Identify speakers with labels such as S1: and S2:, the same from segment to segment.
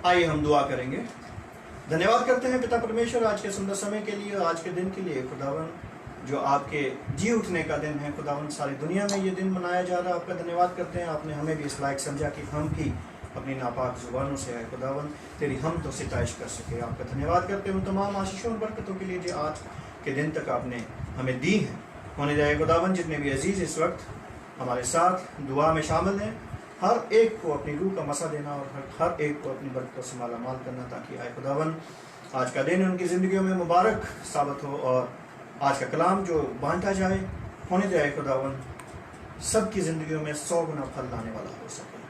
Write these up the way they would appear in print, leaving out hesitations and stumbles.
S1: आइए हम दुआ करेंगे। धन्यवाद करते हैं पिता परमेश्वर आज के सुंदर समय के लिए, आज के दिन के लिए। खुदावन जो आपके जी उठने का दिन है, खुदावन सारी दुनिया में ये दिन मनाया जा रहा है, आपका धन्यवाद करते हैं। आपने हमें भी इस लायक समझा कि हम भी अपनी नापाक जुबानों से है खुदावन तेरी हम तो सिताइश कर सके। आपका धन्यवाद करते हैं उन तमाम आशीषों और बरकतों के लिए जो आज के दिन तक आपने हमें दी हैं। होने जाए खुदावन जितने भी अजीज़ इस वक्त हमारे साथ दुआ में शामिल हैं, हर एक को अपनी रूह का मसा देना और हर एक को अपनी बरकतों से माला माल करना, ताकि आए खुदावन आज का दिन उनकी ज़िंदगियों में मुबारक साबित हो और आज का कलाम जो बांटा जाए होने जाए खुदावन सबकी ज़िंदगियों में 100 गुना फल लाने वाला हो सके।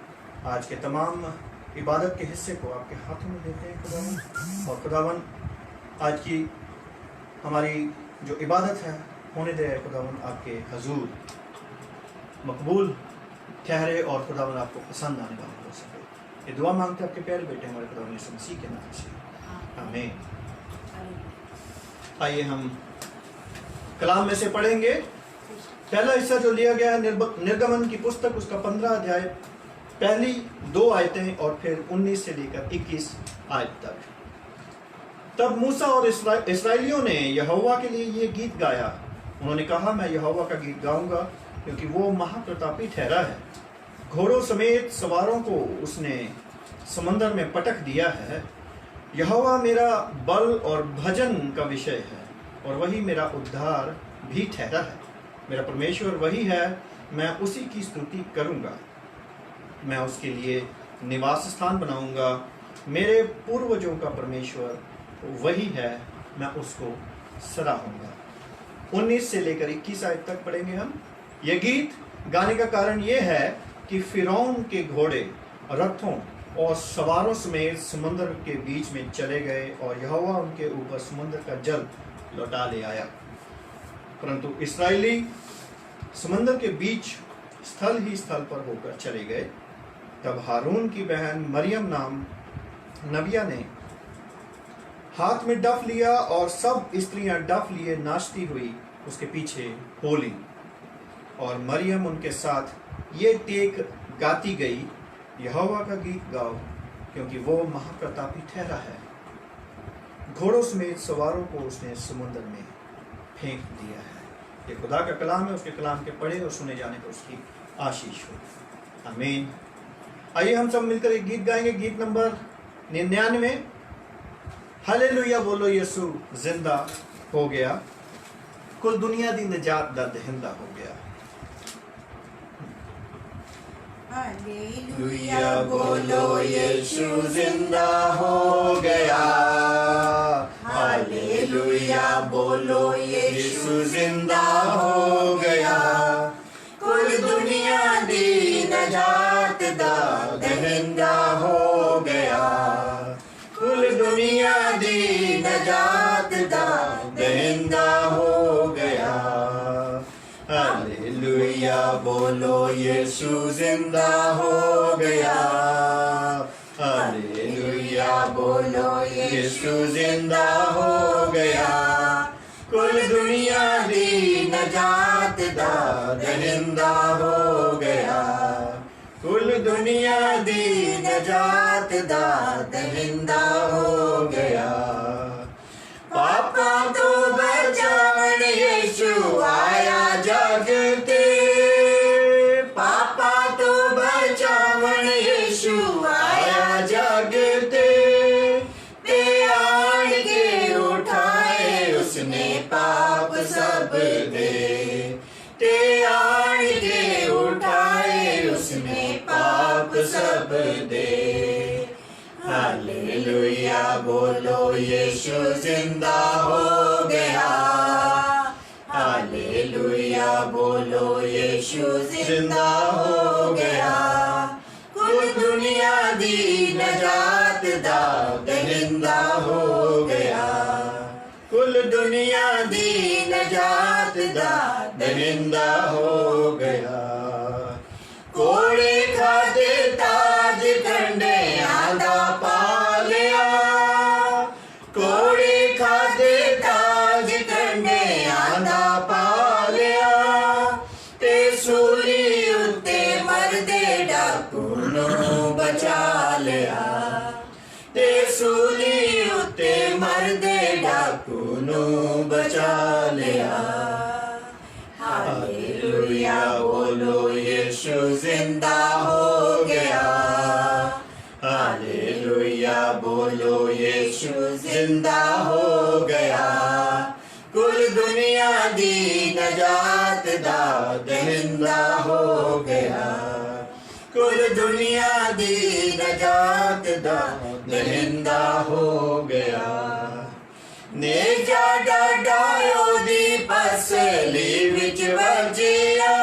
S1: आज के तमाम इबादत के हिस्से को आपके हाथों में देते हैं खुदावन, और खुदावन आज की हमारी जो इबादत है होने दे खुदावन आपके हजूर मकबूल ठहरे और खुदावन आपको पसंद आने वाला हो सके। ये दुआ मांगते आपके प्यारे बेटे हमारे खुदावन यीशु मसीह के नाम से, आमीन। आइए हम कलाम में से पढ़ेंगे। पहला हिस्सा जो लिया गया है निर्गमन की पुस्तक, उसका 15 अध्याय, पहली 2 आयतें और फिर 19 से लेकर 21 आयत तक। तब मूसा और इस्राएलियों ने यहोवा के लिए ये गीत गाया। उन्होंने कहा, मैं यहोवा का गीत गाऊंगा क्योंकि वो महाप्रतापी ठहरा है। घोड़ों समेत सवारों को उसने समंदर में पटक दिया है। यहोवा मेरा बल और भजन का विषय है और वही मेरा उद्धार भी ठहरा है। मेरा परमेश्वर वही है, मैं उसी की स्तुति करूंगा। मैं उसके लिए निवास स्थान बनाऊंगा। मेरे पूर्वजों का परमेश्वर वही है, मैं उसको सराहूंगा। 19 से लेकर 21 आयत तक पढ़ेंगे हम। यह गीत गाने का कारण यह है कि फिरौन के घोड़े रथों और सवारों समेत समुद्र के बीच में चले गए और यहोवा उनके ऊपर समुद्र का जल लौटा ले आया। परंतु इस्राएली समुद्र के बीच स्थल ही स्थल पर होकर चले गए। तब हारून की बहन मरियम नाम नबिया ने हाथ में डफ लिया और सब स्त्रियां डफ लिए नाचती हुई उसके पीछे हो लीं। और मरियम उनके साथ ये टेक गाती गई, यहोवा का गीत गाओ क्योंकि वो महाप्रतापी ठहरा है। घोड़ों समेत सवारों को उसने समुद्र में फेंक दिया है। ये खुदा का कलाम है, उसके कलाम के पढ़े और सुने जाने पर उसकी आशीष हो, आमीन। आइए हम सब मिलकर एक गीत गाएंगे, गीत नंबर 99। हालेलुया बोलो यीशु जिंदा हो गया, कुल दुनिया दी निजात दा दहिंदा हो गया।
S2: हालेलुया बोलो यीशु जिंदा हो गया। हालेलुया बोलो यीशु जिंदा हो गया। कुल दुनिया दी नजात दा दहिंदा हो गया। कुल दुनिया दी नजात दा दहिंदा हो गया। हालेलुया बोलो यीशु जिंदा हो गया। हालेलुया बोलो यीशु जिंदा हो गया। कुल दुनिया दी नजात दा दहिंदा हो गया। कुल दुनिया दी नजात दा दहिंदा हो गया। पापा तो बचावन यीशु आया जग ते। पापा तो बचावन यीशु आया जग ते। आन के उठाए उसने पाप सब दे। आन के उठाए उसने पाप सब दे। हालेलुया बोलो यीशु जिंदा हो गया। हालेलुया बोलो यीशु जिंदा हो गया। कुल दुनिया दी नजात दा दहिंदा हो गया। कुल दुनिया दी नजात दा दहिंदा हो गया। कोड़े खाते ताज कंडे आंदा पा लिया। कोड़े खाते ताज कंडे आंदा पा लिया। ते सूली उत्ते मरदे डाकू नू बचा लिया। सूली उत्ते मरदे डाकू नू बचा लिया। हालेलुया बोलो यीशु जिंदा हो गया। हालेलुया बोलो यीशु जिंदा हो गया। कुल दुनिया दी नजात दा दहिंदा हो गया। कुल दुनिया दी नजात दा दहिंदा हो गया। ने जाडा डायो दी पसली विच वजिया।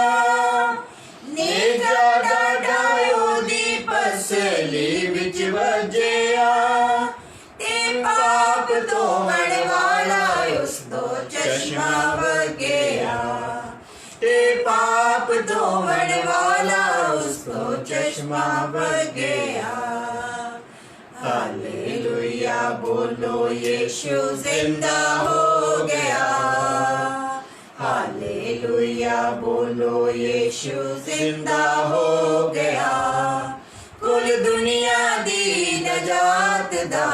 S2: ने जाडा डायो दी पसली विच वजिया। ते पाप धोवण वाला उस तो चश्मा वगया। ते पाप धोवण वाला उस तो चश्मा वगया। हालेलुया बोलो यीशु जिंदा हो गया। हालेलुया बोलो यीशु जिंदा हो गया। कुल दुनिया दी नजात दा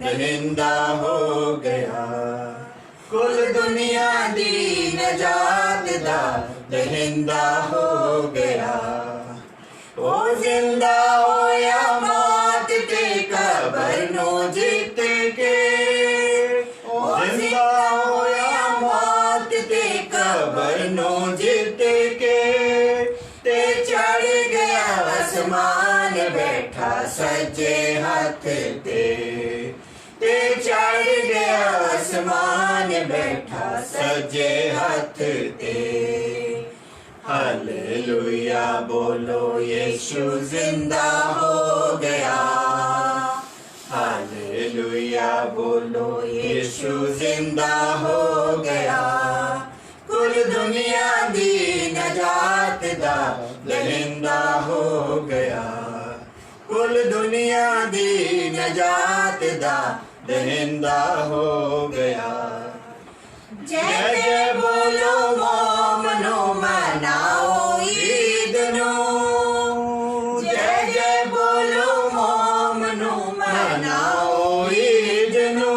S2: दहिंदा हो गया। कुल दुनिया दी नजात दा दहिंदा हो गया। ओ जिंदा होया मौत ते कबर नो जीत के। ओ जिंदा होया मौत ते कबर नो जीत के। ते चढ़ गया आसमान बैठा सज्जे हाथ ते। ते चढ़ गया आसमान बैठा सज्जे हाथ ते। हालेलुया बोलो यीशु जिंदा हो गया। हालेलुया बोलो यीशु जिंदा हो गया। कुल दुनिया दी नजात दा दहिंदा हो गया। कुल दुनिया दी नजात दा दहिंदा हो गया। जय जय बोलो मोमनो मनाओ ईद नो। जय जय बोलो मोमनो मनाओ ईद नो।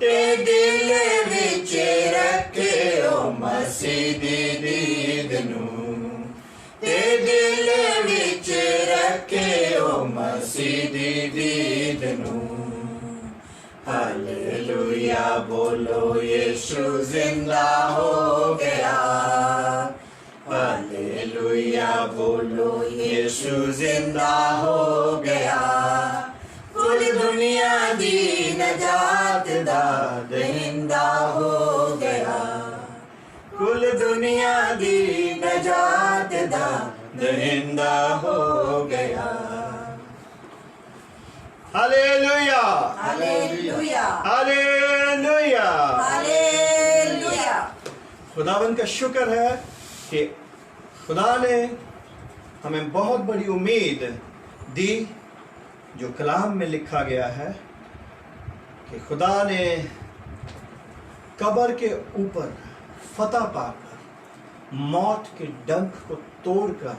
S2: ते दिल विच रखियो मसीह दी दीद नू। ते दिल विच रखियो मसीह दी दीद नू। हालेलुया बोलो यीशु जिंदा हो गया। हालेलुया बोलो यीशु जिंदा हो गया। कुल दुनिया दी नजात दा दहिंदा हो गया। कुल दुनिया दी नजात दा दहिंदा हो गया। Hallelujah
S3: hallelujah
S1: hallelujah.
S3: हालेलुया।
S1: खुदावन का शुक्र है कि खुदा ने हमें बहुत बड़ी उम्मीद दी, जो कलाम में लिखा गया है कि खुदा ने कब्र के ऊपर फतह पाकर मौत के डंक को तोड़कर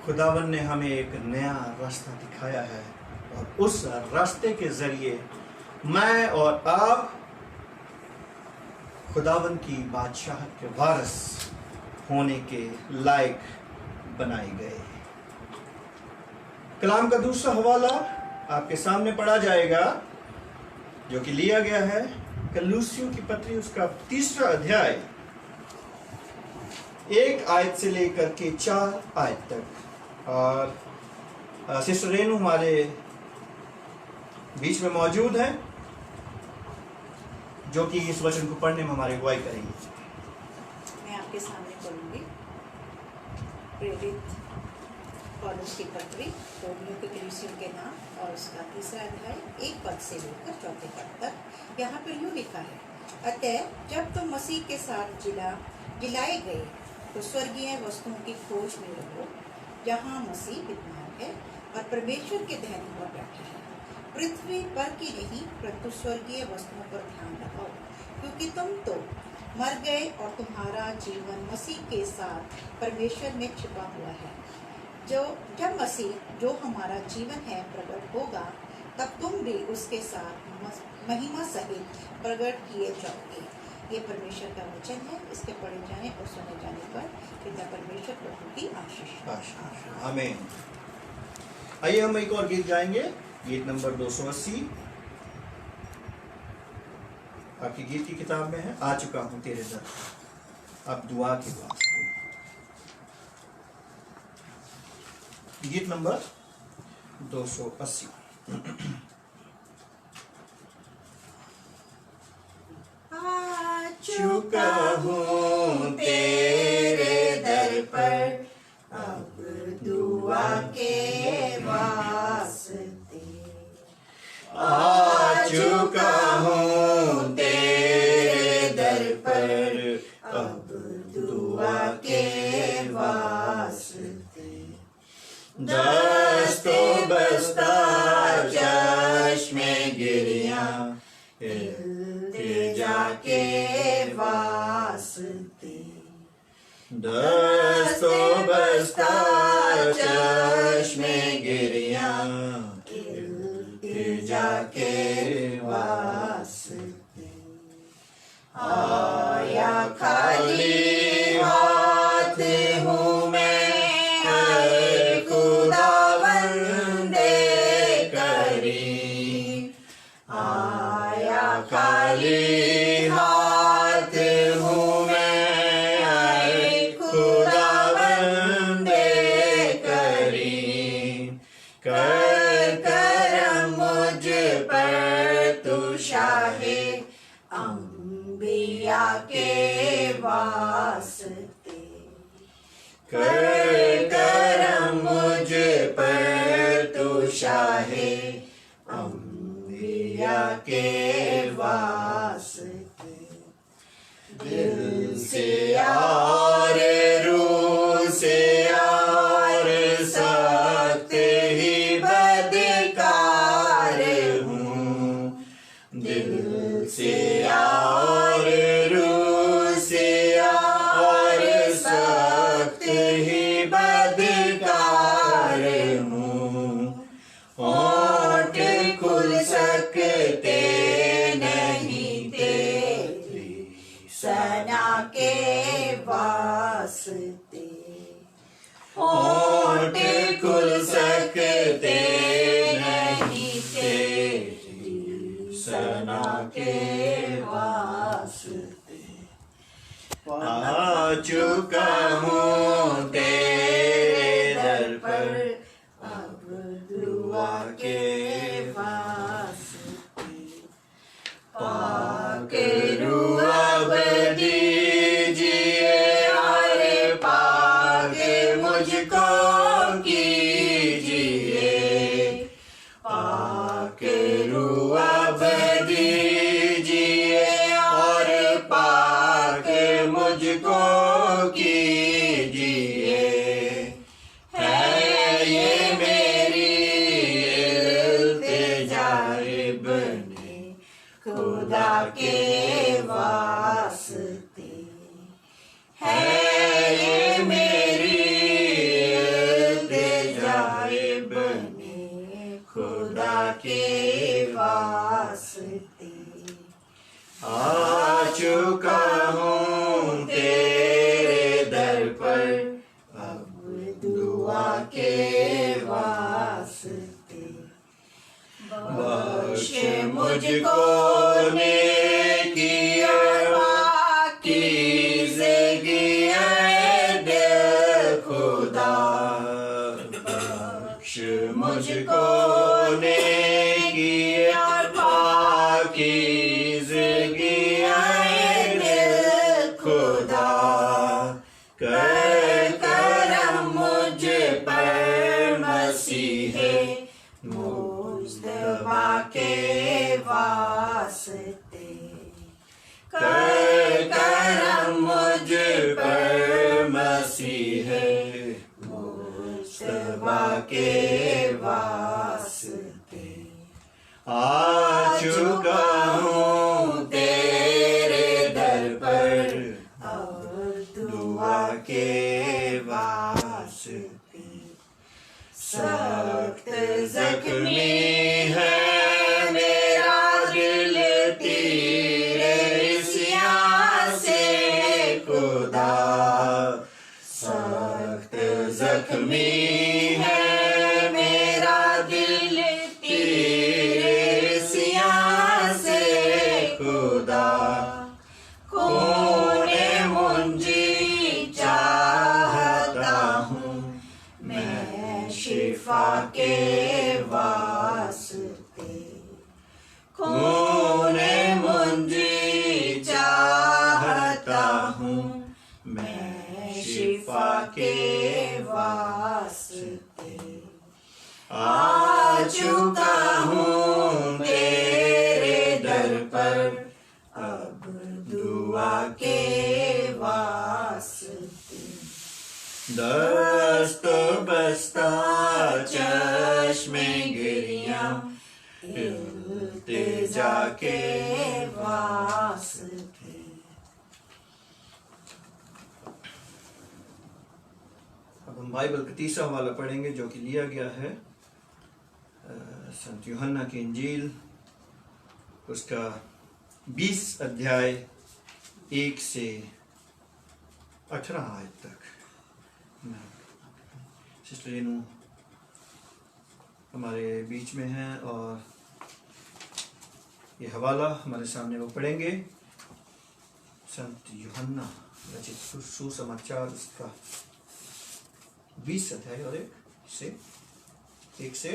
S1: खुदावन ने हमें एक नया रास्ता दिखाया है। और उस रास्ते के जरिए मैं और आप खुदावन की बादशाहत के वारिस होने के लायक बनाए गए। कलाम का दूसरा हवाला आपके सामने पढ़ा जाएगा, जो कि लिया गया है कलूसियों की पत्री उसका 3 अध्याय 1 आयत से लेकर के 4 आयत तक। और सिस्टर रेनू हमारे बीच में मौजूद है, जो कि इस वचन को पढ़ने में हमारी अगुवाई करेंगी।
S3: मैं आपके सामने पढ़ूंगी प्रेरित पौलुस की पत्री रोमियो के कलीसियों के नाम और उसका 3 अध्याय 1 पद से लेकर 4 पद तक। यहाँ पर यूँ लिखा है, अतः जब तुम मसीह के साथ जिलाए गए तो स्वर्गीय वस्तुओं की खोज में रहो, जहाँ मसीह विद्यमान है और परमेश्वर के दाहिने ओर बैठा है। पृथ्वी पर की नहीं परंतु स्वर्गीय वस्तुओं पर ध्यान लगाओ, क्योंकि तुम तो मर गए और तुम्हारा जीवन मसीह के साथ परमेश्वर में छिपा हुआ है। जब मसीह जो हमारा जीवन है प्रकट होगा, तब तुम भी उसके साथ महिमा सहित प्रकट किए जाओगे। ये परमेश्वर का वचन है। इसके पढ़े जाने और सुने जाने पर पिता परमेश्वर प्रभु की आशीष।
S1: आमीन। आइए हम एक और गीत गाएंगे, गीत नंबर 280। आपकी गीत की किताब में है, आ चुका हूं तेरे दर। अब दुआ के वास्ते गीत नंबर 280।
S3: आ
S2: चुका हूँ तेरे दर पर,
S3: अब दुआ के वास्ते।
S2: आ चुका हूँ तेरे दर पर,
S3: अब दुआ के वास्ते।
S2: दस्तो बस्ता चश्मे गिरिया,
S3: इल्तिजा के वास्ते।
S2: दस्तो बस्ता चश्मे गिरिया,
S3: इल्तिजा के वास्ते। आया खाली हाथ हूँ मैं, है खुदावंदे करीम। आया
S2: खाली हाथ हूँ मैं, है खुदावंदे करीम। कर करम मुझ पर तू शाहे
S3: अंबिया के वास्ते।
S2: कर करम मुझ पर तू शाहे अंबिया के वास्ते। दिल से और रूह से और सख्त ही बदकार हूँ। दिल से और रूह से और सख्त ही बदकार हूँ। होठ खुल सकते नहीं तेरी
S3: सना के वास्ते।
S2: होठ खुल सकते नहीं तेरी सना के वास्ते। आ चुका हूँ तेरे दर पर,
S3: अब
S2: दुआ के
S3: वास्ते।
S2: पाके रूह अब दीजिए, अरे पाके मुझको कीजिए। पाके रूह अब दीजिए, और पाके मुझको कीजिए। है ये मेरी इल्तिजाए बने खुदा के वास्ते। है ये मेरी इल्तिजाए बने खुदा के वास्ते। आ चुका हूँ तेरे दर पर, अब दुआ के वास्ते। बख्श मुझको नेकी और पाकीज़गी ऐ दिल खुदा। बख्श मुझको नेकी और पाकीज़गी ऐ दिल खुदा। कर करम मुझ पर मसीहे मुस्तफा के वास्ते। कर करम मुझ पर मसीहे मुस्तफा के वास्ते। आ चुका हूँ तेरे दर पर, अब दुआ के वास्ते। सख्त जख्मी है
S3: शिफा के वास्ते
S2: खूने मुंजी चाहता हूँ मैं शिफा के वास्ते। आ चुका हूँ तेरे दर पर अब दुआ के वास्ते। दस्त बस्ता चश्मे गिरिया इल्तिजा के वास्ते।
S1: अब हम बाइबल का तीसरा हवाला पढ़ेंगे जो कि लिया गया है संत यूहन्ना की इंजील उसका 20 अध्याय 1 से 18 आयत तक। सिस्टर रेनू हमारे बीच में है और ये हवाला हमारे सामने वो पढ़ेंगे। संत यूहन्ना रचित सुसमाचार उसका 20 अध्याय और 1 से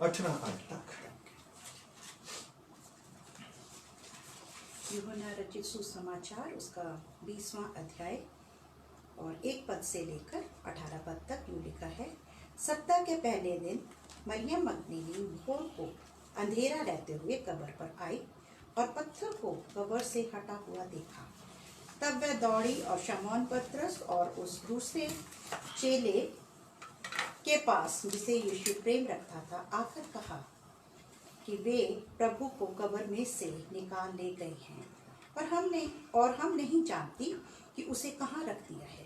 S1: 18 आयत तक।
S3: यूहन्ना रचित सुसमाचार उसका 20वां अध्याय और 1 पद से लेकर 18 पद तक यूं लिखा है। सप्ताह के पहले दिन मरियम मगदलीनी भोर को अंधेरा रहते हुए कब्र पर आई और पत्थर को कब्र से हटा हुआ देखा। तब वह दौड़ी और शमौन पतरस और उस दूसरे चेले के पास जिसे यीशु प्रेम रखता था आकर कहा कि वे प्रभु को कब्र में से निकाल ले गए हैं और हम नहीं जानती कि उसे कहाँ रख दिया है।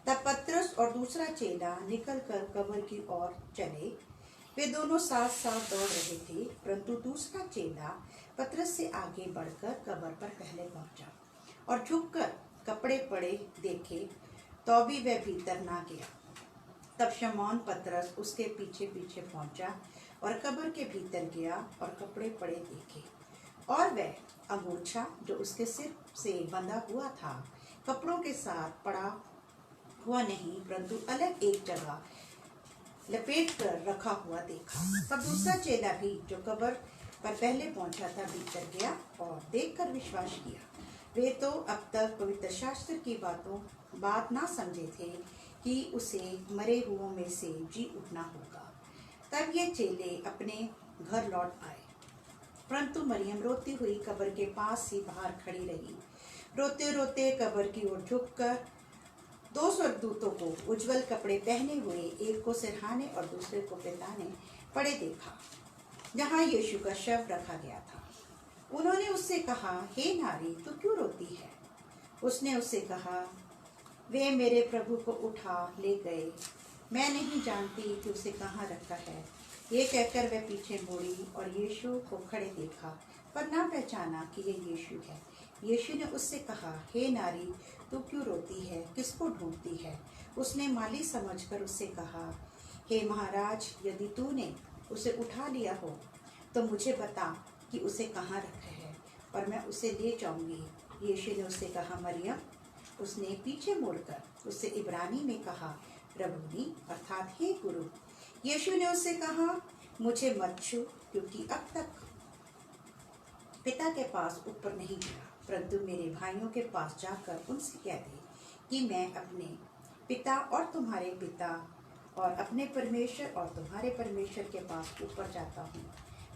S3: तब पतरस और दूसरा चेला निकलकर कब्र की ओर चले। वे दोनों साथ साथ दौड़ रहे थे, परंतु दूसरा चेला पतरस से आगे बढ़कर कब्र पर पहले पहुंचा और झुककर कपड़े पड़े देखे तो भी वह भीतर ना गया। तब शमौन पतरस उसके पीछे पीछे पहुंचा और कब्र के भीतर गया और कपड़े पड़े देखे और वह अंगूछा जो उसके सिर से बंधा हुआ था कपड़ों के साथ पड़ा हुआ नहीं, परंतु अलग एक जगह लपेट कर रखा हुआ देखा। तब दूसरा चेला भी जो कब्र पर पहले पहुंचा था भीतर गया और देखकर विश्वास किया। वे तो अब तक पवित्र शास्त्र की बात ना समझे थे कि उसे मरे हुओं में से जी उठना होगा। तब ये चेले अपने घर लौट आए, परंतु मरियम रोती हुई कब्र के पास ही बाहर खड़ी रही। रोते रोते कब्र की ओर झुककर 2 स्वर्गदूतों को उज्जवल कपड़े पहने हुए, एक को सिरहाने और दूसरे को पिताने पड़े देखा, जहाँ यीशु का शव रखा गया था। उन्होंने उससे कहा, हे नारी, तू क्यों रोती है? उसने उससे कहा, वे मेरे प्रभु को उठा ले गए, मैं नहीं जानती कि उसे कहाँ रखा है। ये कहकर वह पीछे मुड़ी और यीशु को खड़े देखा, पर ना पहचाना कि ये यीशु है। यीशु ने उससे कहा, हे नारी, तू क्यों रोती है? किसको ढूंढती है? उसने माली समझकर उससे कहा, हे महाराज, यदि तूने उसे उठा लिया हो तो मुझे बता कि उसे कहाँ रखा है और मैं उसे ले जाऊंगी। यीशु ने उससे कहा, मरियम। उसने पीछे मुड़कर उससे इब्रानी में कहा, रब्बूनी, अर्थात हे गुरु। यीशु ने उससे कहा, मुझे मत छू, क्योंकि अब तक पिता के पास ऊपर नहीं गया, परंतु मेरे भाइयों के पास जाकर उनसे कह दे कि मैं अपने पिता और तुम्हारे पिता और अपने परमेश्वर और तुम्हारे परमेश्वर के पास ऊपर जाता हूँ।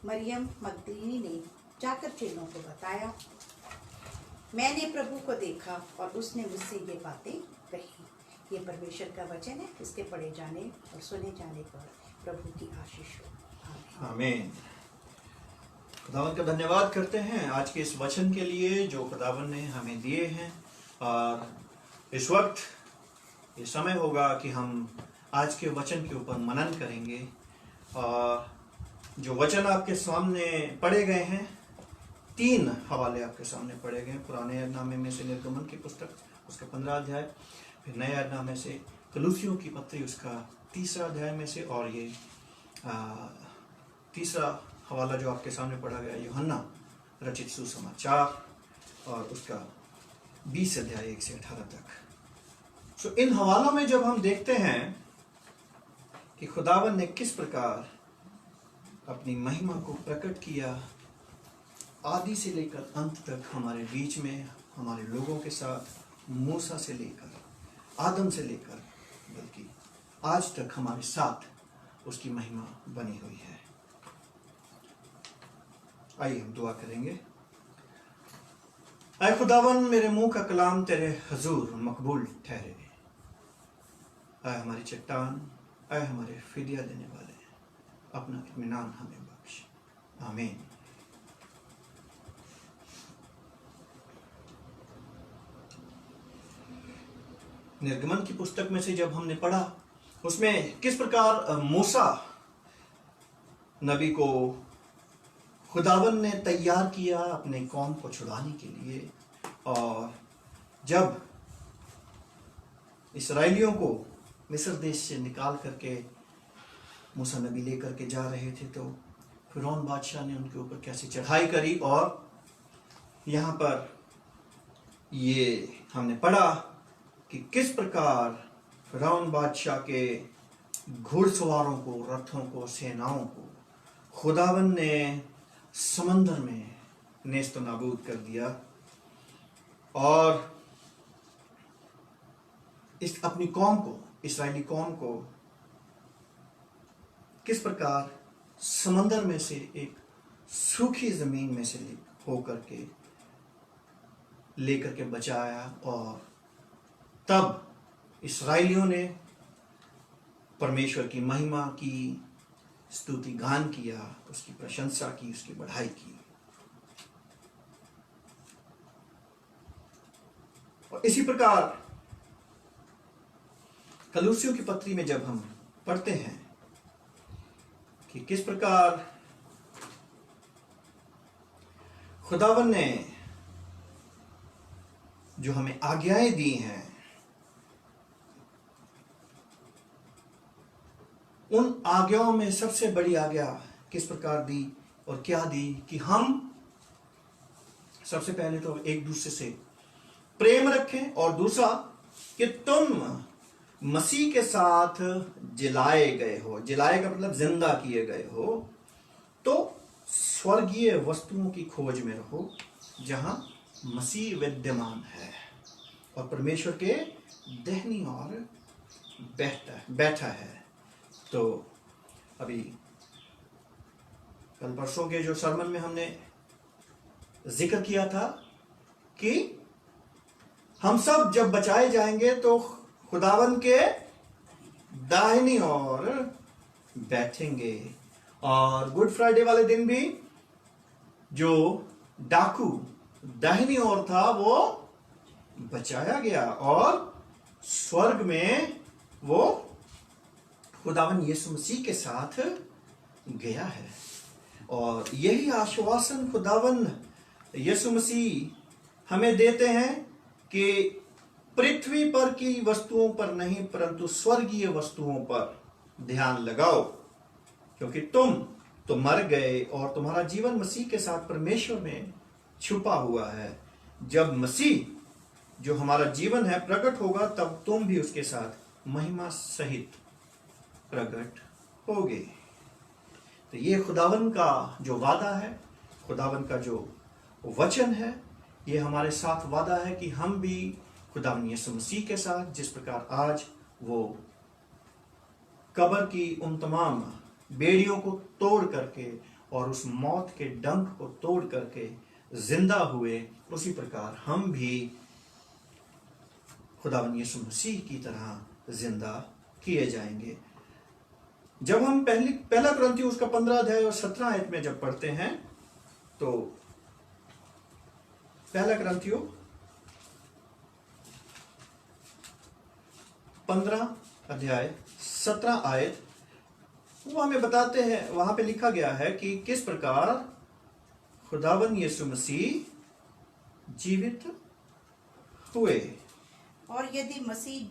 S3: मरियम मगदलीनी ने जाकर चेलों को बताया, मैंने प्रभु को देखा और उसने मुझसे ये बातें कही। ये परमेश्वर का वचन है, इसके पढ़े जाने और सुने जाने पर प्रभु की आशीष हो।
S1: आमीन। खुदावन का धन्यवाद करते हैं आज के इस वचन के लिए जो खुदावन ने हमें दिए हैं। और इस वक्त ये समय होगा कि हम आज के वचन के ऊपर मनन करेंगे। और जो वचन आपके सामने पढ़े गए हैं, 3 हवाले आपके सामने पढ़े गए हैं। पुराने ऐहदनामे में से निर्गमन की पुस्तक उसका 15 अध्याय, फिर नए ऐहदनामे से कलूसियों की पत्री उसका 3रा अध्याय में से, और ये तीसरा हवाला जो आपके सामने पढ़ा गया यूहन्ना रचित सुसमाचार और उसका 20 अध्याय 1 से 18 तक। इन हवालों में जब हम देखते हैं कि खुदावन ने किस प्रकार अपनी महिमा को प्रकट किया, आदि से लेकर अंत तक हमारे बीच में, हमारे लोगों के साथ, मूसा से लेकर, आदम से लेकर, बल्कि आज तक हमारे साथ उसकी महिमा बनी हुई है। आइए हम दुआ करेंगे। ऐ खुदावन, मेरे मुंह का कलाम तेरे हजूर मकबूल ठहरे। ऐ हमारी चट्टान, ऐ हमारे फिदिया देने वाले, अपना इत्मीनान हमें बख्श। आमीन। निर्गमन की पुस्तक में से जब हमने पढ़ा, उसमें किस प्रकार मूसा नबी को खुदावन ने तैयार किया अपने कौम को छुड़ाने के लिए, और जब इस्राएलियों को मिस्र देश से निकाल करके मूसा नबी लेकर के जा रहे थे, तो फिरौन बादशाह ने उनके ऊपर कैसे चढ़ाई करी। और यहाँ पर ये हमने पढ़ा कि किस प्रकार फिरौन बादशाह के घुड़सवारों को, रथों को, सेनाओं को खुदावन ने समंदर में नेस्त नाबूद कर दिया, और इस अपनी कौम को, इस्राएली कौम को किस प्रकार समंदर में से एक सूखी जमीन में से होकर के लेकर के बचाया। और तब इस्राएलियों ने परमेश्वर की महिमा की, स्तुति गान किया, उसकी प्रशंसा की, उसकी बढ़ाई की। और इसी प्रकार कलूसियों की पत्री में जब हम पढ़ते हैं कि किस प्रकार खुदावन ने जो हमें आज्ञाएं दी हैं, उन आज्ञाओं में सबसे बड़ी आज्ञा किस प्रकार दी और क्या दी कि हम सबसे पहले तो एक दूसरे से प्रेम रखें, और दूसरा कि तुम मसीह के साथ जिलाए गए हो। जिलाए का मतलब जिंदा किए गए हो, तो स्वर्गीय वस्तुओं की खोज में रहो जहां मसीह विद्यमान है और परमेश्वर के दाहिनी ओर बैठा है। तो अभी कल परसों के जो सरमन में हमने जिक्र किया था कि हम सब जब बचाए जाएंगे तो खुदावन के दाहिनी ओर बैठेंगे। और गुड फ्राइडे वाले दिन भी जो डाकू दाहिनी ओर था वो बचाया गया और स्वर्ग में वो खुदावन यीशु मसीह के साथ गया है। और यही आश्वासन खुदावन यीशु मसीह हमें देते हैं कि पृथ्वी पर की वस्तुओं पर नहीं परंतु स्वर्गीय वस्तुओं पर ध्यान लगाओ, क्योंकि तुम तो मर गए और तुम्हारा जीवन मसीह के साथ परमेश्वर में छुपा हुआ है। जब मसीह जो हमारा जीवन है प्रकट होगा, तब तुम भी उसके साथ महिमा सहित प्रकट होगे। तो ये खुदावन का जो वादा है, खुदावन का जो वचन है, ये हमारे साथ वादा है कि हम भी खुदावन यीशु मसीह के साथ, जिस प्रकार आज वो कब्र की उन तमाम बेड़ियों को तोड़ करके और उस मौत के डंक को तोड़ करके जिंदा हुए, उसी प्रकार हम भी खुदावन यीशु मसीह की तरह जिंदा किए जाएंगे। जब हम पहला कुरिन्थियों उसका 15 अध्याय और 17 आयत में जब पढ़ते हैं, तो पहला कुरिन्थियों 15 अध्याय 17 आयत, वो हमें बताते हैं, वहां पे लिखा गया है कि किस प्रकार खुदावन यीशु मसीह जीवित हुए।
S3: और यदि मसीह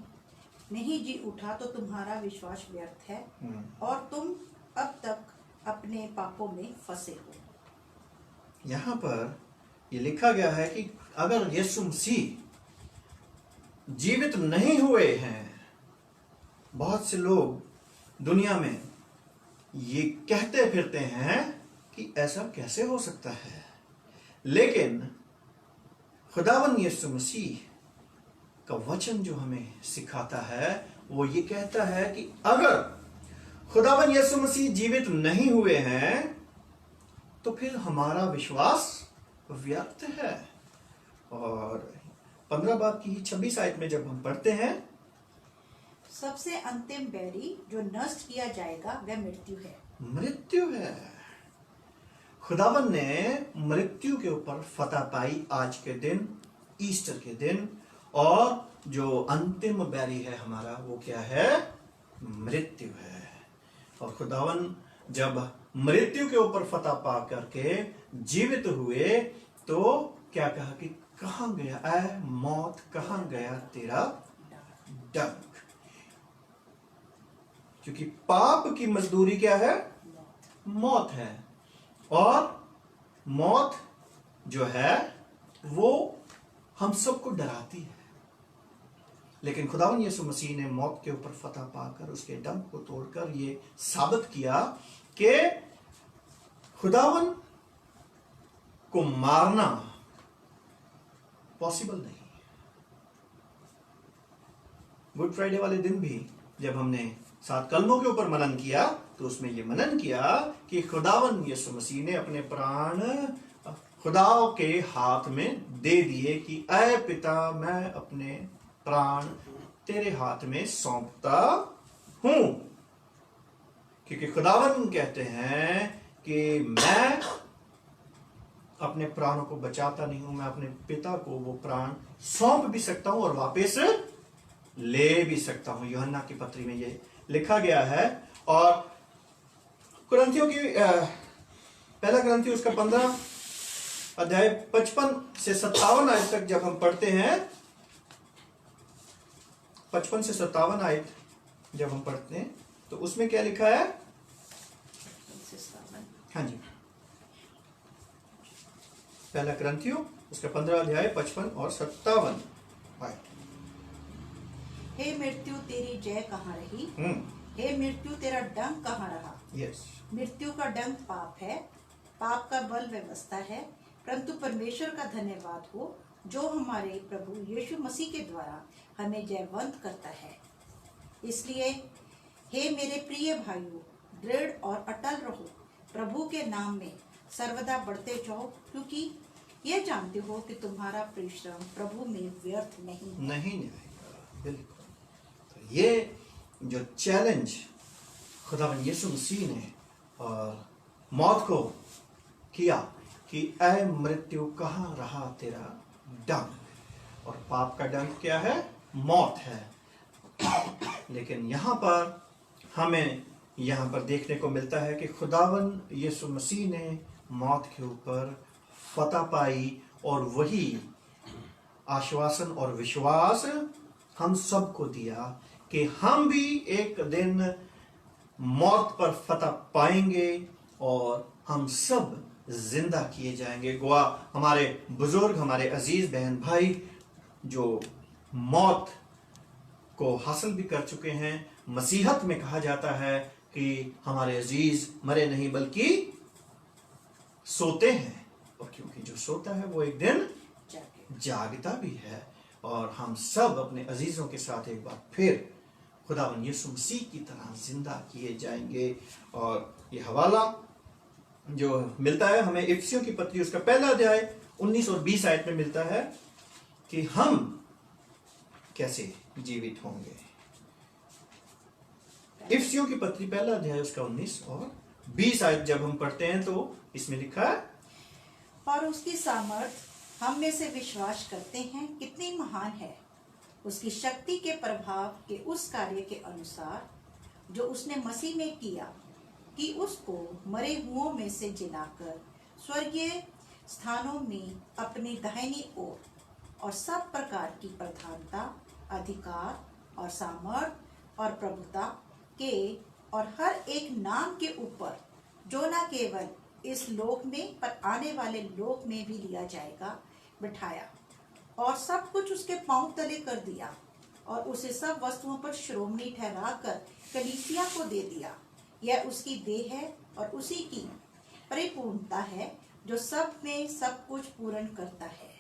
S3: नहीं जी उठा तो तुम्हारा विश्वास व्यर्थ है और तुम अब तक अपने पापों में फंसे हो।
S1: यहां पर ये लिखा गया है कि अगर यीशु मसीह जीवित नहीं हुए हैं, बहुत से लोग दुनिया में ये कहते फिरते हैं कि ऐसा कैसे हो सकता है, लेकिन खुदावन यीशु मसीह का वचन जो हमें सिखाता है वो ये कहता है कि अगर खुदावन यीशु मसीह जीवित नहीं हुए हैं तो फिर हमारा विश्वास व्यर्थ है। और 15 बाब की 26 आयत में जब हम पढ़ते हैं,
S3: सबसे अंतिम बैरी जो नष्ट किया जाएगा वह मृत्यु है।
S1: मृत्यु है। खुदावन ने मृत्यु के ऊपर फतह पाई आज के दिन, ईस्टर के दिन। और जो अंतिम बैरी है हमारा वो क्या है? मृत्यु है। और खुदावन जब मृत्यु के ऊपर फतह पा करके जीवित हुए तो क्या कहा कि कहां गया ऐ मौत, कहां गया तेरा डंक? क्योंकि पाप की मजदूरी क्या है? मौत है। और मौत जो है वो हम सबको डराती है, लेकिन खुदावन यीशु मसीह ने मौत के ऊपर फतह पाकर उसके डंक को तोड़कर ये साबित किया कि खुदावन को मारना पॉसिबल नहीं। गुड फ्राइडे वाले दिन भी जब हमने 7 कलमों के ऊपर मनन किया तो उसमें ये मनन किया कि खुदावन यीशु मसीह ने अपने प्राण खुदा के हाथ में दे दिए कि ऐ पिता, मैं अपने प्राण तेरे हाथ में सौंपता हूं। क्योंकि खुदावन कहते हैं कि मैं अपने प्राणों को बचाता नहीं हूं, मैं अपने पिता को वो प्राण सौंप भी सकता हूं और वापस ले भी सकता हूं। यूहन्ना की पत्री में ये लिखा गया है। और कुरिन्थियों की पहला कुरिन्थियों उसका 15 अध्याय 55 से 57 आयत तक जब हम पढ़ते हैं, 55 से 57 आयत जब हम पढ़ते हैं तो उसमें क्या लिखा है? हाँ जी, पहला कुरिन्थियों उसका 15 अध्याय 55 और 57 आयत।
S3: हे मृत्यु तेरी जय कहाँ रही? हे मृत्यु तेरा डंक कहाँ रहा?
S1: यस।
S3: मृत्यु का डंक पाप है, पाप का बल व्यवस्था है, परंतु परमेश्वर का धन्यवाद हो जो हमारे प्रभु यीशु मसीह के द्वारा हमें जयवंत करता है। इसलिए हे मेरे प्रिय भाइयों, दृढ़ और अटल रहो, प्रभु के नाम में सर्वदा बढ़ते जाओ, क्योंकि ये जानते हो कि तुम्हारा परिश्रम प्रभु में व्यर्थ नहीं
S1: जाएगा। बिल्कुल। तो ये जो चैलेंज खुदावन यीशु मसीह ने और मौत को किया कि ऐ मृत्यु कहाँ रहा तेरा डंक? और पाप का डंक क्या है? मौत है। लेकिन यहाँ पर हमें यहाँ पर देखने को मिलता है कि खुदावन यीशु मसीह ने मौत के ऊपर फतह पाई और वही आश्वासन और विश्वास हम सबको दिया कि हम भी एक दिन मौत पर फतह पाएंगे और हम सब जिंदा किए जाएंगे। गोवा हमारे बुजुर्ग, हमारे अजीज बहन भाई जो मौत को हासिल भी कर चुके हैं, मसीहत में कहा जाता है कि हमारे अजीज मरे नहीं बल्कि सोते हैं। और क्योंकि जो सोता है वो एक दिन जागता भी है। और हम सब अपने अजीजों के साथ एक बार फिर खुदावन यीशु मसीह की तरह जिंदा किए जाएंगे। और ये हवाला जो मिलता है हमें इफिसियों की पत्री उसका पहला अध्याय 19 और 20 आयत में मिलता है कि हम कैसे जीवित होंगे। इफिसियों की पत्री पहला अध्याय उसका 19 और 20 आयत जब हम पढ़ते हैं तो इसमें लिखा है,
S3: और उसकी सामर्थ हम में से विश्वास करते हैं कितनी महान है, उसकी शक्ति के प्रभाव के उस कार्य के अनुसार जो उसने मसीह में किया, कि उसको मरे हुओं में से जिलाकर स्वर्गीय स्थानों में अपनी दाहिनी ओर और सब प्रकार की प्रधानता, अधिकार और सामर्थ और प्रभुता के और हर एक नाम के ऊपर, जो न केवल इस लोक में पर आने वाले लोक में भी लिया जाएगा, बिठाया और सब कुछ उसके पांव तले कर दिया। और उसे सब वस्तुओं पर श्रोमणी ठहराकर कलीसिया को दे दिया। यह उसकी देह है और उसी की परिपूर्णता है जो सब में सब कुछ पूर्ण करता है।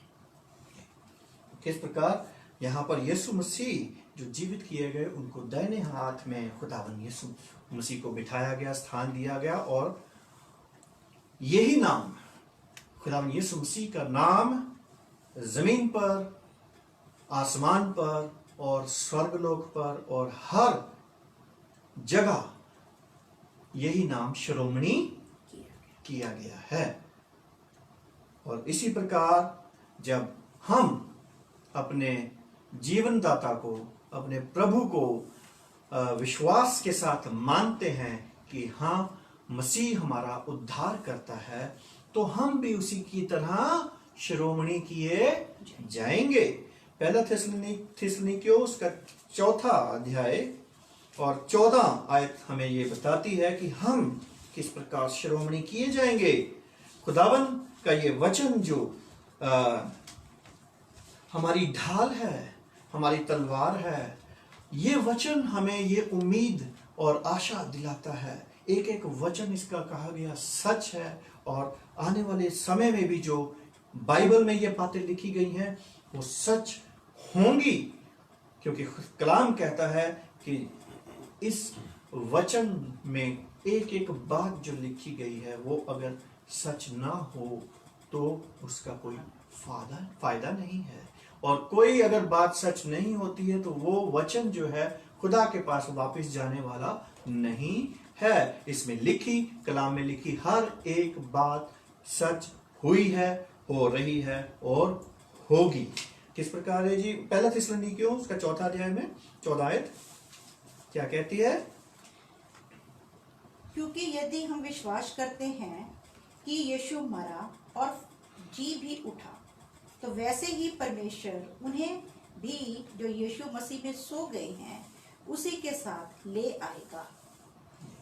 S1: किस प्रकार यहाँ पर यीशु मसीह जो जीवित किए गए उनको दाहिने हाथ में खुदावन यीशु मसीह को बिठाया गया, स्थान दिया गया, और यही नाम खुदावन यीशु मसीह का नाम जमीन पर, आसमान पर और स्वर्गलोक पर और हर जगह यही नाम शिरोमणि किया गया है। और इसी प्रकार जब हम अपने जीवन दाता को, अपने प्रभु को विश्वास के साथ मानते हैं कि हाँ मसीह हमारा उद्धार करता है, तो हम भी उसी की तरह शिरोमणि किए जाएंगे। पहला थिस्सलुनीकियों उसका 4 अध्याय और 14 आयत हमें ये बताती है कि हम किस प्रकार शिरोमणि किए जाएंगे। खुदावन का ये वचन जो हमारी ढाल है, हमारी तलवार है, ये वचन हमें ये उम्मीद और आशा दिलाता है। एक एक वचन इसका कहा गया सच है, और आने वाले समय में भी जो बाइबल में ये बातें लिखी गई हैं वो सच होंगी, क्योंकि कलाम कहता है कि इस वचन में एक एक बात जो लिखी गई है वो अगर सच ना हो तो उसका कोई फायदा नहीं है। और कोई अगर बात सच नहीं होती है तो वो वचन जो है खुदा के पास वापस जाने वाला नहीं है। इसमें लिखी, कलाम में लिखी हर एक बात सच हुई है, हो रही है और होगी। किस प्रकार है जी? पहला थिस्सलुनीकियों उसका 4 अध्याय में 14 आयत क्या कहती है?
S3: क्योंकि यदि हम विश्वास करते हैं कि यीशु मरा और जी भी उठा, तो वैसे ही परमेश्वर उन्हें भी जो यीशु मसीह में सो गए हैं उसी के साथ ले आएगा।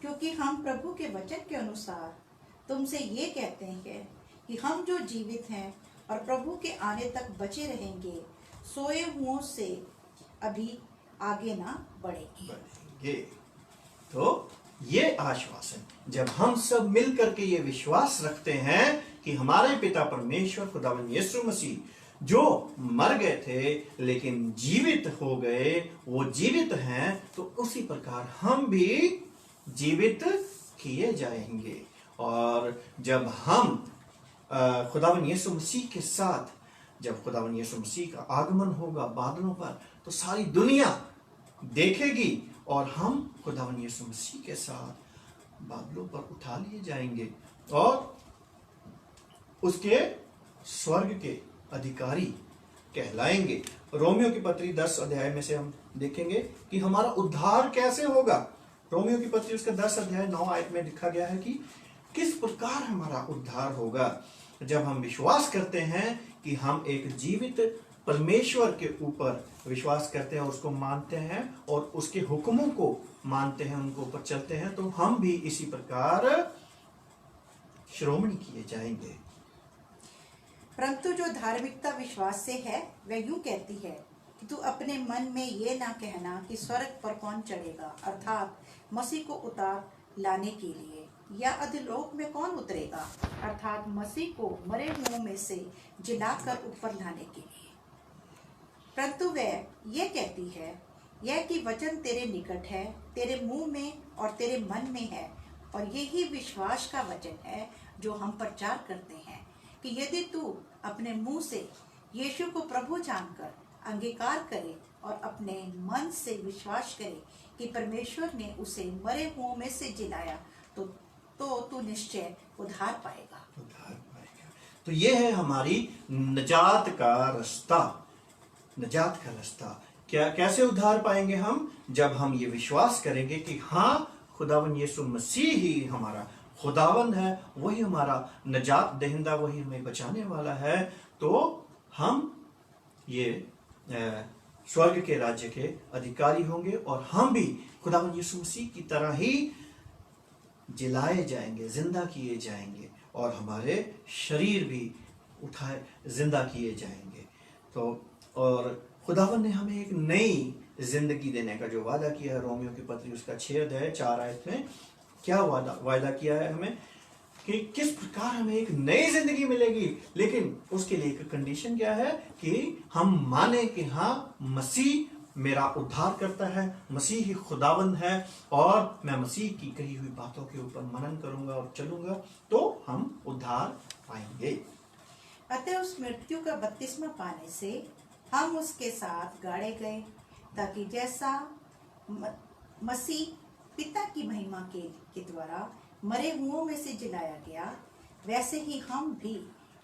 S3: क्योंकि हम प्रभु के वचन के अनुसार तुमसे ये कहते हैं कि हम जो जीवित हैं और प्रभु के आने तक बचे रहेंगे, सोए हुओं से अभी आगे ना बढ़ेंगे।
S1: तो ये आश्वासन जब हम सब मिलकर के ये विश्वास रखते हैं कि हमारे पिता परमेश्वर खुदावन यीशु मसीह जो मर गए थे लेकिन जीवित हो गए, वो जीवित हैं, तो उसी प्रकार हम भी जीवित किए जाएंगे। और जब हम खुदावन यीशु मसीह के साथ, जब खुदावन यीशु मसीह का आगमन होगा बादलों पर, तो सारी दुनिया देखेगी और हम खुदावन यीशु मसीह के साथ बादलों पर उठा लिए जाएंगे और उसके स्वर्ग के अधिकारी कहलाएंगे। रोमियो की पत्री 10 अध्याय में से हम देखेंगे कि हमारा उद्धार कैसे होगा। रोमियो की पत्री उसका 10 अध्याय 9 आयत में लिखा गया है कि किस प्रकार हमारा उद्धार होगा। जब हम विश्वास करते हैं कि हम एक जीवित परमेश्वर के ऊपर विश्वास करते हैं, उसको मानते हैं और उसके हुक्मों को मानते हैं, उनको ऊपर चलते हैं, तो हम भी इसी प्रकार श्रोमणी किए जाएंगे।
S3: परंतु जो धार्मिकता विश्वास से है वह यूं कहती है कि तू अपने मन में ये ना कहना कि स्वर्ग पर कौन चढ़ेगा, अर्थात मसीह को उतार लाने के लिए, या अधोलोक में कौन उतरेगा, अर्थात मसीह को मरे हुओं में से जिलाकर ऊपर लाने के लिए। परंतु वह ये कहती है यह कि वचन तेरे निकट है, तेरे मुंह में और तेरे मन में है, और यही विश्वास का वचन है जो हम प्रचार करते हैं कि यदि तू अपने मुंह से यीशु को प्रभु जानकर अंगीकार करे और अपने मन से विश्वास करे कि परमेश्वर ने उसे मरे हुओं में से जिलाया, तो तू निश्चय उद्धार पाएगा।
S1: तो ये है हमारी निजात का रास्ता। निजात का रास्ता क्या, कैसे उद्धार पाएंगे हम? जब हम ये विश्वास करेंगे कि हाँ खुदावन यीशु मसीह ही हमारा खुदावन है, वही हमारा निजात दहिंदा, वही हमें बचाने वाला है, तो हम ये स्वर्ग के राज्य के अधिकारी होंगे और हम भी खुदावन यीशु मसीह की तरह ही जिलाए जाएंगे, जिंदा किए जाएंगे और हमारे शरीर भी उठाए जिंदा किए जाएंगे। तो और खुदावन ने हमें एक नई जिंदगी देने का जो वादा किया है, रोमियो की पत्री उसका 6 अध्याय 4 आयत में क्या वादा किया है हमें कि किस प्रकार हमें एक नई जिंदगी मिलेगी। लेकिन उसके लिए एक कंडीशन क्या है कि हम माने कि हाँ, मसीह मेरा उद्धार करता है, मसीह ही खुदावंद है और मैं मसीह की कही हुई बातों के ऊपर मनन करूंगा और चलूंगा, तो हम उद्धार पाएंगे।
S3: अतः उस मृत्यु का बपतिस्मा पाने से हम उसके साथ गाड़े गए, ताकि जैसा मसीह पिता की महिमा के द्वारा मरे हुओं में से जिलाया गया, वैसे ही हम भी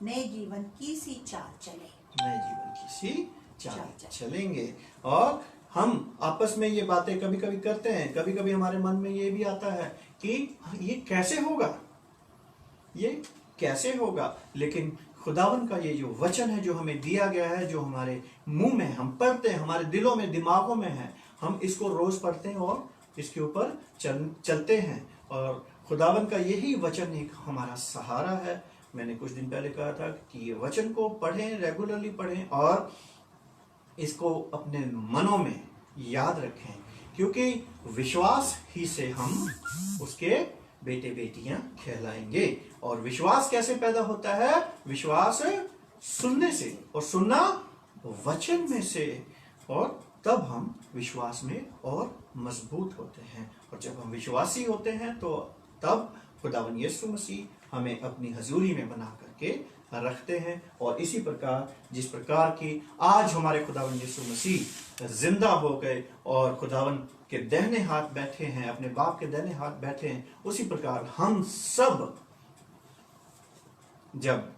S3: नए जीवन की सी चाल चले।
S1: नए जीवन की सी चाल चलेंगे। और हम आपस में ये बातें कभी कभी करते हैं, कभी कभी हमारे मन में ये भी आता है कि ये कैसे होगा, ये कैसे होगा। लेकिन खुदावन का ये जो वचन है, जो हमें दिया गया है, जो हमारे मुंह में हम पढ़ते हैं, हमारे दिलों में दिमागों में है, हम इसको रोज पढ़ते हैं और इसके ऊपर चलते हैं। और खुदावन का यही वचन एक हमारा सहारा है। मैंने कुछ दिन पहले कहा था कि ये वचन को पढ़ें, रेगुलरली पढ़ें और इसको अपने मनों में याद रखें, क्योंकि विश्वास ही से हम उसके बेटे बेटियां कहलाएंगे। और विश्वास कैसे पैदा होता है? विश्वास सुनने से, और सुनना वचन में से, और तब हम विश्वास में और मजबूत होते हैं। और जब हम विश्वासी होते हैं तो तब खुदावन यीशु मसीह हमें अपनी हजूरी में बना करके रखते हैं। और इसी प्रकार, जिस प्रकार की आज हमारे खुदावन यीशु मसीह जिंदा हो गए और खुदावन के दाहिने हाथ बैठे हैं, अपने बाप के दाहिने हाथ बैठे हैं, उसी प्रकार हम सब जब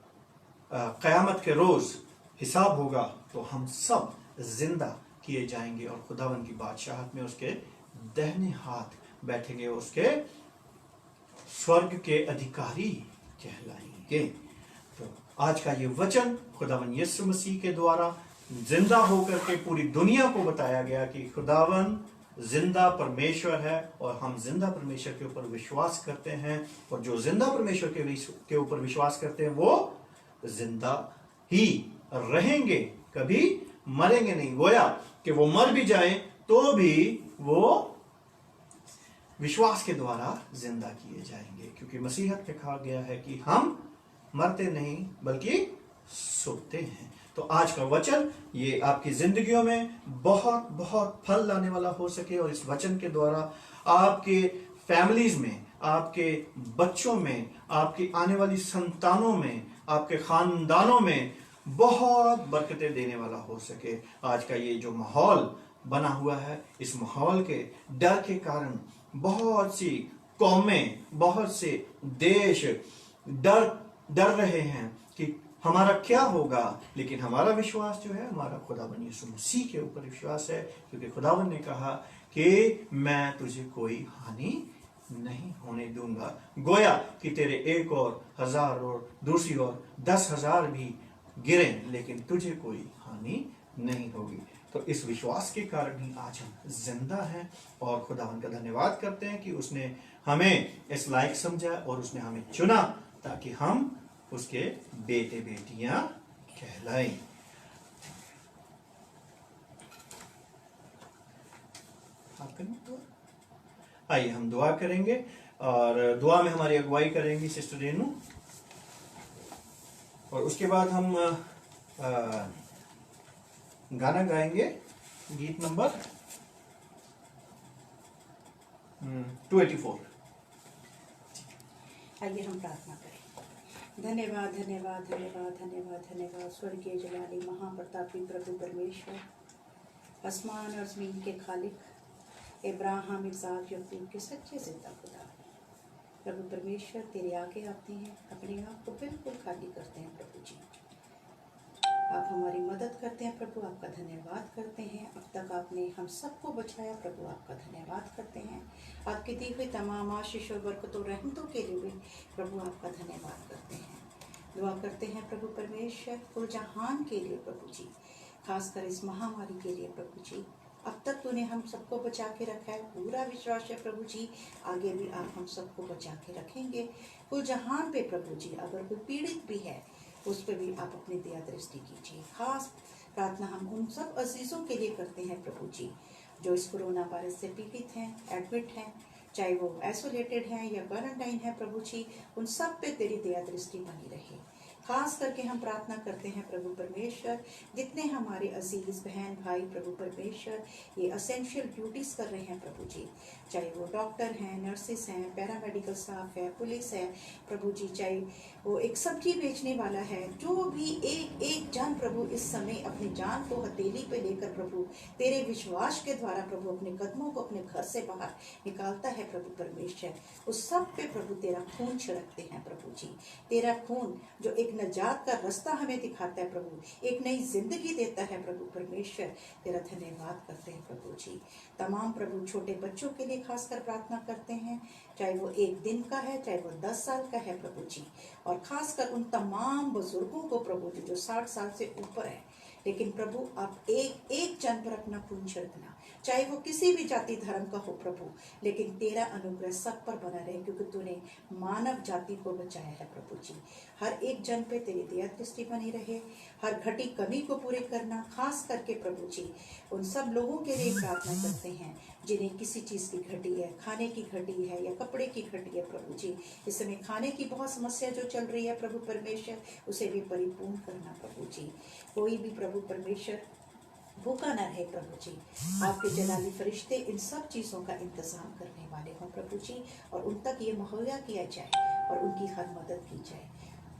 S1: कयामत के रोज हिसाब होगा तो हम सब जिंदा किए जाएंगे और खुदावन की बादशाहत में उसके दाहिने हाथ बैठेंगे, उसके स्वर्ग के अधिकारी कहलाएंगे। तो आज का ये वचन खुदावन यीशु मसीह के द्वारा जिंदा होकर के पूरी दुनिया को बताया गया कि खुदावन जिंदा परमेश्वर है और हम जिंदा परमेश्वर के ऊपर विश्वास करते हैं। और जो जिंदा परमेश्वर के ऊपर विश्वास करते हैं वो जिंदा ही रहेंगे, कभी मरेंगे नहीं। गोया कि वो मर भी जाए तो भी वो विश्वास के द्वारा जिंदा किए जाएंगे, क्योंकि मसीहत में कहा गया है कि हम मरते नहीं बल्कि सोते हैं। तो आज का वचन ये आपकी जिंदगियों में बहुत बहुत फल लाने वाला हो सके, और इस वचन के द्वारा आपके फैमिलीज में, आपके बच्चों में, आपकी आने वाली संतानों में, आपके खानदानों में बहुत बरकतें देने वाला हो सके। आज का ये जो माहौल बना हुआ है, इस माहौल के डर के कारण बहुत सी कौमें, बहुत से देश डर रहे हैं कि हमारा क्या होगा। लेकिन हमारा विश्वास जो है, हमारा खुदावन यीशु मसीह के ऊपर विश्वास है, क्योंकि खुदावन ने कहा कि मैं तुझे कोई हानि नहीं होने दूंगा। गोया कि तेरे एक और 1000 और दूसरी और 10,000 भी गिरे, लेकिन तुझे कोई हानि नहीं होगी। तो इस विश्वास के कारण ही आज हम जिंदा हैं और खुदावन का धन्यवाद करते हैं कि उसने हमें इस लायक समझा और उसने हमें चुना ताकि हम उसके बेटे बेटियां कहलाएं। आइए हम दुआ करेंगे, और दुआ में हमारी अगुवाई करेंगी सिस्टर रेनू, और उसके बाद हम गाना गाएंगे, गीत नंबर 284।
S3: आइए हम प्रार्थना करें। धन्यवाद धन्यवाद धन्यवाद धन्यवाद धन्यवाद स्वर्गीय जलाली महाप्रतापी प्रभु परमेश्वर, आसमान और ज़मीन के खालिक, इब्राहिम इसहाक याकूब के सच्चे जिंदा खुदा। प्रभु परमेश्वर, तेरे आगे आते हैं, अपने आप को बिल्कुल खाली करते हैं। प्रभु जी, आप हमारी मदद करते हैं। प्रभु आपका धन्यवाद करते हैं। अब तक आपने हम सबको बचाया। प्रभु आपका धन्यवाद करते हैं। आपकी दी हुई तमाम आशीष और बरकतों रहमतों के लिए प्रभु आपका धन्यवाद करते हैं। दुआ करते हैं प्रभु परमेश्वर कुल जहान के लिए प्रभु जी, खासकर इस महामारी के लिए प्रभु जी। अब तक तूने हम सबको बचा के रखा है, पूरा विश्वास है प्रभु जी आगे भी आप हम सबको बचा के रखेंगे। कुल जहान पे प्रभु जी अगर कोई पीड़ित भी है उस पर भी आप अपनी दया दृष्टि कीजिए। खास प्रार्थना हम उन सब अजीज़ों के लिए करते हैं प्रभु जी, जो इस कोरोना वायरस से पीड़ित हैं, एडमिट हैं, चाहे वो आइसोलेटेड हैं या क्वारंटाइन है प्रभु जी, उन सब पे तेरी दया दृष्टि बनी रहे। खास करके हम प्रार्थना करते हैं प्रभु परमेश्वर, जितने हमारे अजीज बहन भाई प्रभु परमेश्वर ये असेंशियल ड्यूटीज कर रहे हैं प्रभु जी, चाहे वो डॉक्टर हैं, नर्सेस हैं, पैरामेडिकल स्टाफ है, पुलिस है प्रभु जी, चाहे वो एक सब्जी बेचने वाला है, जो भी एक एक जन प्रभु इस समय अपनी जान को हथेली पे लेकर प्रभु तेरे विश्वास के द्वारा प्रभु अपने कदमों को अपने घर से बाहर निकालता है प्रभु परमेश्वर, उस सब पे प्रभु तेरा खून छिड़कते हैं प्रभु जी। तेरा खून जो एक नजात का रास्ता हमें दिखाता है प्रभु, एक नई जिंदगी देता है प्रभु परमेश्वर, तेरा धन्यवाद करते हैं प्रभु जी। तमाम प्रभु छोटे बच्चों के लिए खासकर प्रार्थना करते हैं, चाहे वो 1 दिन का है, चाहे वो 10 साल का है प्रभु जी, और खासकर उन तमाम बुजुर्गों को प्रभु जी जो 60 साल से ऊपर है, लेकिन प्रभु आप एक एक जन पर अपना खून छिड़कना, चाहे वो किसी भी जाति धर्म का हो प्रभु, लेकिन तेरा अनुग्रह सब पर बना रहे, क्योंकि तूने मानव जाति को बचाया है प्रभु जी। हर एक जन पे तेरी दया दृष्टि बनी रहे, हर घटी कमी को पूरे करना, खास करके प्रभु जी उन सब लोगों के लिए प्रार्थना करते हैं जिन्हें किसी चीज़ की घटी है, खाने की घटी है या कपड़े की घटी है प्रभु जी। इस समय खाने की बहुत समस्या जो चल रही है प्रभु परमेश्वर, उसे भी परिपूर्ण करना प्रभु जी। कोई भी प्रभु परमेश्वर भूखा न रहे प्रभु जी, आपके जलाली फरिश्ते इन सब चीज़ों का इंतजाम करने वाले हों प्रभु जी, और उन तक ये मुहैया किया जाए और उनकी हर मदद की जाए।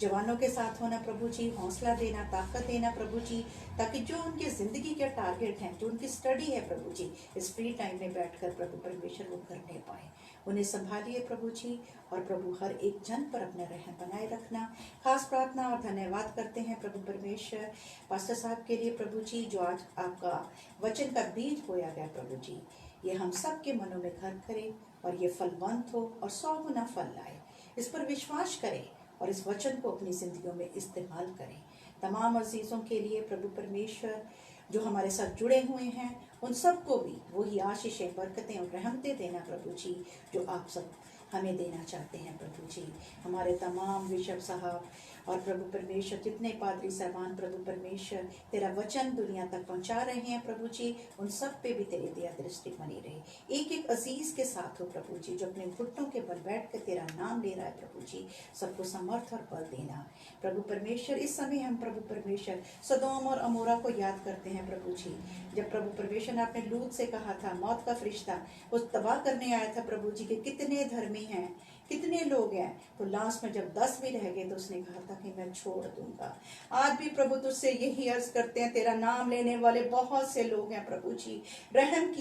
S3: जवानों के साथ होना प्रभु जी, हौसला देना, ताकत देना प्रभु जी, ताकि जो उनके ज़िंदगी के टारगेट हैं, जो उनकी स्टडी है प्रभु जी, इस फ्री टाइम में बैठकर प्रभु परमेश्वर वो करने पाए। उन्हें संभालिए प्रभु जी, और प्रभु हर एक जन पर अपना रहम बनाए रखना। खास प्रार्थना और धन्यवाद करते हैं प्रभु परमेश्वर पास्टर साहब के लिए प्रभु जी, जो आज आपका वचन का बीज बोया गया प्रभु जी, ये हम सब के मनों में घर करे और ये फलवंत हो और 100 गुना फल लाए। इस पर विश्वास करें और इस वचन को अपनी जिंदगियों में इस्तेमाल करें। तमाम अजीज़ों के लिए प्रभु परमेश्वर जो हमारे साथ जुड़े हुए हैं, उन सबको भी वही आशीषें, बरकतें और रहमतें देना प्रभु जी जो आप सब हमें देना चाहते हैं प्रभु जी। हमारे तमाम बिशप साहब और प्रभु परमेश्वर जितने पादरी साहबान प्रभु परमेश्वर तेरा वचन दुनिया तक पहुंचा रहे हैं प्रभु जी, उन सब पे भी तेरी दया दृष्टि बनी रहे। एक एक अजीज के साथ हो प्रभु जी, जो अपने घुटनों के बल बैठ कर तेरा नाम ले रहा है प्रभु जी, सबको समर्थ और बल देना प्रभु परमेश्वर। इस समय हम प्रभु परमेश्वर सदोम और अमोरा को याद करते हैं प्रभु जी, जब प्रभु परमेश्वर ने अपने लूत से कहा था, मौत का फरिश्ता वो तबाह करने आया था प्रभु जी के कितने धर्मी हैं, कितने लोग हैं, तो लास्ट में जब 10 भी रह गए तो उसने कहा था कि मैं छोड़ दूंगा। आज भी प्रभु तुझसे यही अर्ज करते हैं, तेरा नाम लेने वाले बहुत से लोग हैं प्रभु जी, रहम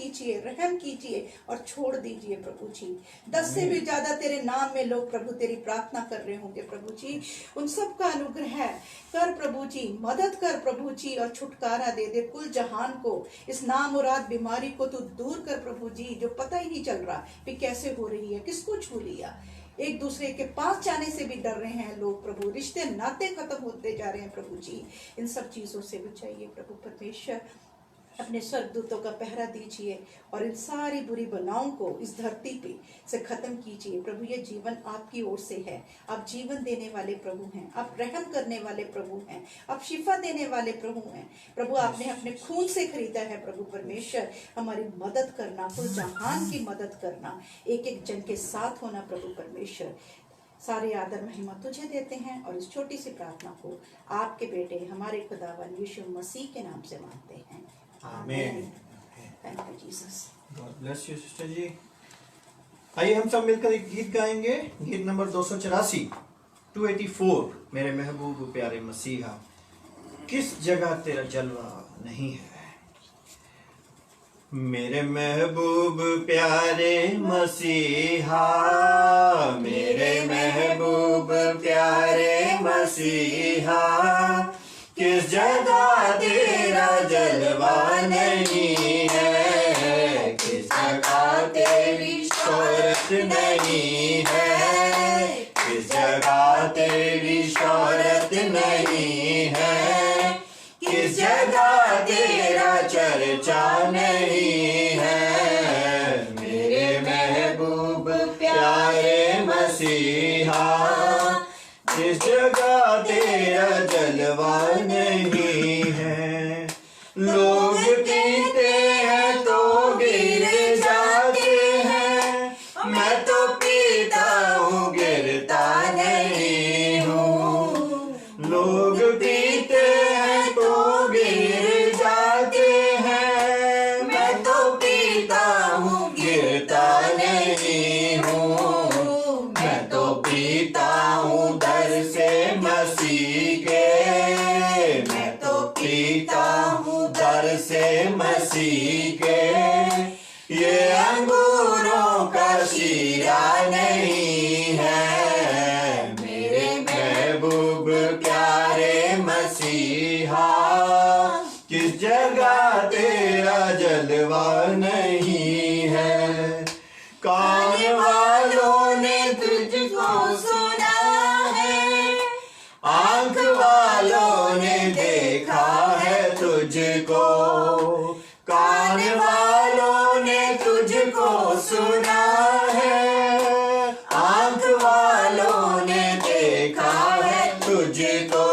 S3: कीजिए और छोड़ दीजिए प्रभु जी। 10 से भी ज्यादा तेरे नाम में लोग प्रभु तेरी प्रार्थना कर रहे होंगे प्रभु जी, उन सब का अनुग्रह कर प्रभु जी, मदद कर प्रभु जी और छुटकारा दे दे कुल जहान को। इस नामुराद बीमारी को तू दूर कर प्रभु जी, जो पता ही नहीं चल रहा कि कैसे हो रही है, किसको छू लिया। एक दूसरे के पास जाने से भी डर रहे हैं लोग प्रभु, रिश्ते नाते खत्म होते जा रहे हैं प्रभु जी। इन सब चीजों से बचाइए प्रभु परमेश्वर, अपने स्वर्गदूतों का पहरा दीजिए और इन सारी बुरी बलाओं को इस धरती पे से खत्म कीजिए प्रभु। ये जीवन आपकी ओर से है, आप जीवन देने वाले प्रभु हैं, आप रहम करने वाले प्रभु हैं, आप शिफा देने वाले प्रभु हैं प्रभु। आपने अपने खून से खरीदा है प्रभु परमेश्वर, हमारी मदद करना, कुल जहान की मदद करना, एक एक जन के साथ होना प्रभु परमेश्वर। सारे आदर महिमा तुझे देते हैं और इस छोटी सी प्रार्थना को आपके बेटे हमारे खुदावन यीशु मसीह के नाम से मांगते हैं, आमीन। Thank you Jesus.
S1: God bless you sister ji. आइए हम सब मिलकर एक गीत गाएंगे, गीत नंबर 284 मेरे महबूब प्यारे मसीहा, किस जगह तेरा जलवा नहीं है। मेरे महबूब प्यारे मसीहा, मेरे महबूब प्यारे मसीहा, किस जगह तेरा जलवा नहीं है, किस जगह तेरी शोहरत नहीं है, किस जगह तेरी शोहरत नहीं है, किस जगह तेरा चर्चा नहीं है। मेरे महबूब प्यारे मसीहा, किस जगह तेरा जलवा नहीं है। लोग कहते हैं तो गे
S2: पीता हूँ दर से मसीह के, मैं तो पीता हूँ दर से मसीह के। ये अंगूरों का शीरा नहीं है, मेरे महबूब प्यारे मसीहा, किस जगह तेरा जलवा नहीं है। कान वालों ने तुझको सुना है, आंख वालों ने देखा है तुझको। कान वालों ने तुझको सुना है, आंख वालों ने देखा है तुझको।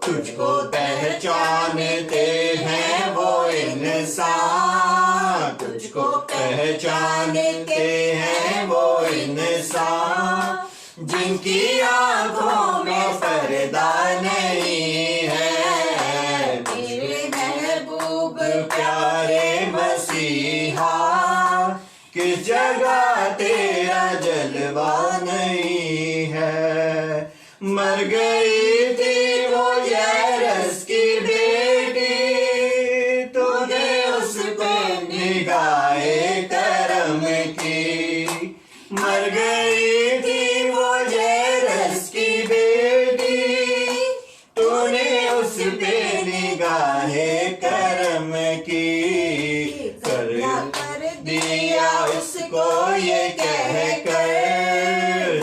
S2: तुझको पहचानते हैं वो इंसान, तुझको पहचानते हैं वो इंसान, जिनकी आंखों में पर्दा नहीं है। मेरे महबूब प्यारे मसीहा, किस जगह तेरा जलवा नहीं है। मर गई थी वो यारस की बेटी, तूने उस पे निगाहे करम की। मर गई थी वो यारस की बेटी, तूने उस पे निगाहे करम की। कर दिया उसको ये कह कर,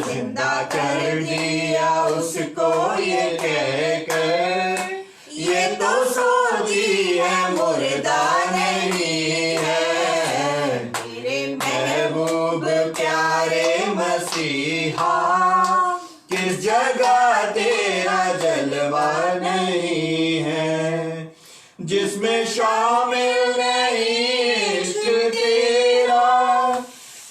S2: जिंदा कर दिया उसको ये कह कर, ये तो सोती है मुर्दा नहीं है। मेरे महबूब प्यारे मसीहा, किस जगह तेरा जलवा नहीं है। जिसमें शामिल नहीं इश्क तेरा,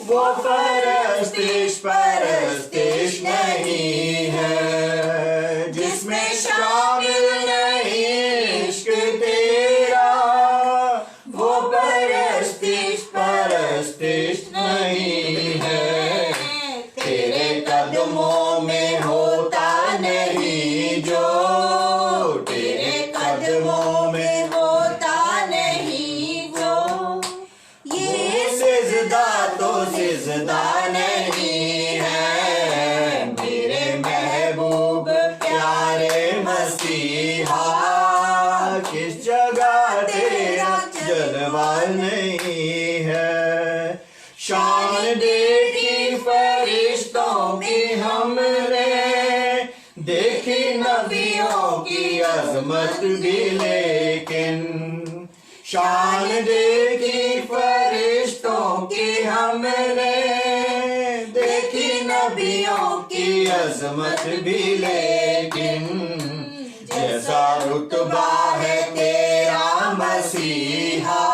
S2: वो परस्तिश परस्तिश नहीं है। जिसमें शामिल नहीं इश्क तेरा, वो परस्तिश परस्तिश नहीं है। तेरे कदमों में होता नहीं जो, तेरे कदमों में होता नहीं जो, ये सिजदा तो सिजदा नहीं है। मेरे महबूब प्यारे मसीहा, किस जगह तेरा जलवा नहीं है। शान देखी फरिश्तों की हमने, देखी नबियों की अजमत भी लेकिन। शान देखी फरिश्तों की हमने, देखी नबियों की अजमत भी लेकिन। जैसा रुतबा है तेरा मसीहा,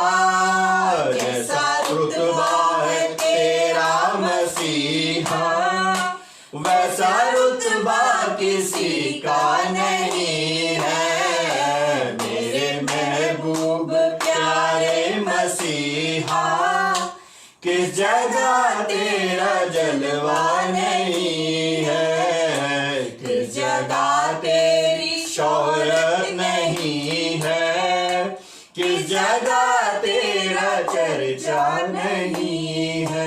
S2: जैसा रुतबा है तेरा मसीहा, वैसा रुतबा किसी का नहीं है। मेरे महबूब प्यारे मसीहा, किस जगह तेरा जलवा नहीं है। किस जगह तेरी शोहरत नहीं है, किस जगह तेरा चर्चा नहीं है।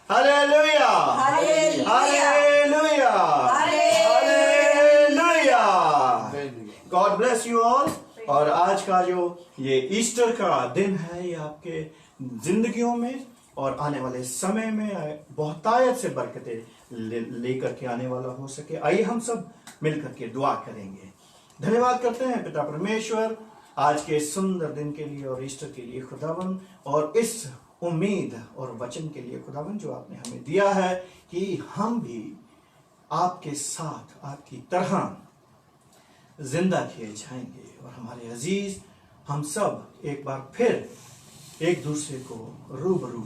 S2: Hallelujah, hallelujah, hallelujah. God bless you all. और आज का जो ये ईस्टर का दिन है, ये आपके जिंदगियों में और आने वाले समय में बहुतायत से बरकतें लेकर के आने वाला हो सके। आइए हम सब मिलकर के दुआ करेंगे। धन्यवाद करते हैं पिता परमेश्वर आज के सुंदर दिन के लिए और ईस्टर के लिए खुदावन, और इस उम्मीद और वचन के लिए खुदावन जो आपने हमें दिया है कि हम भी आपके साथ आपकी तरह जिंदा किए जाएंगे और हमारे अजीज हम सब एक बार फिर एक दूसरे को रूबरू